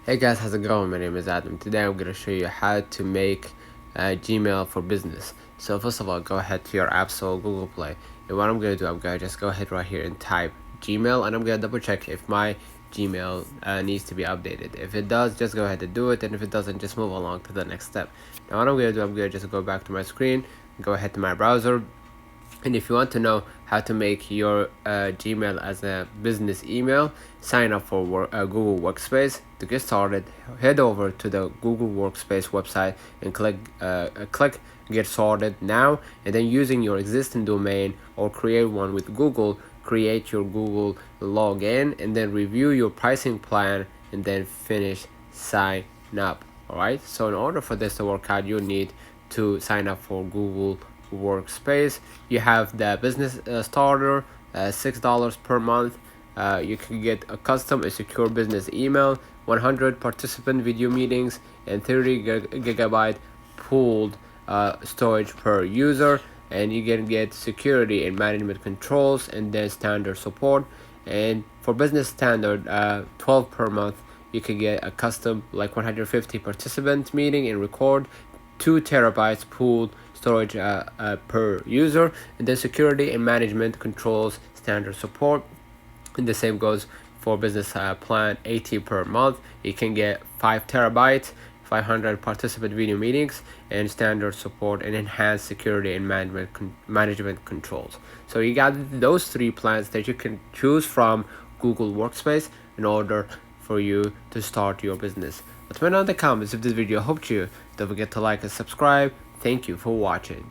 Hey guys, how's it going? My name is Adam. Today I'm going to show you how to make Gmail for business. So first of all, go ahead to your App Store, Google Play. And what I'm going to do, I'm going to just go ahead right here and type Gmail, and I'm going to double check if my Gmail needs to be updated. If it does, just go ahead and do it, and if it doesn't, just move along to the next step. Now what I'm going to do, I'm going to just go back to my screen, go ahead to my browser. And if you want to know how to make your Gmail as a business email, sign up for Google Workspace. To get started, head over to the Google Workspace website and click Get Started Now. And then using your existing domain or create one with Google, create your Google login and then review your pricing plan and then finish sign up. Alright, so in order for this to work out, you need to sign up for Google Workspace. You have the business starter, $6 per month. You can get a custom and secure business email, 100 participant video meetings, and 30 gigabyte pooled storage per user. And you can get security and management controls and then standard support. And for business standard, 12 per month, you can get a custom like 150 participant meeting and record, 2 terabytes pooled storage per user, and then security and management controls standard support. And the same goes for business plan, 80 per month. You can get 5 terabytes, 500 participant video meetings, and standard support and enhanced security and management controls. So you got those 3 plans that you can choose from Google Workspace in order for you to start your business. Let me know in the comments if this video helped you. Don't forget to like and subscribe. Thank you for watching.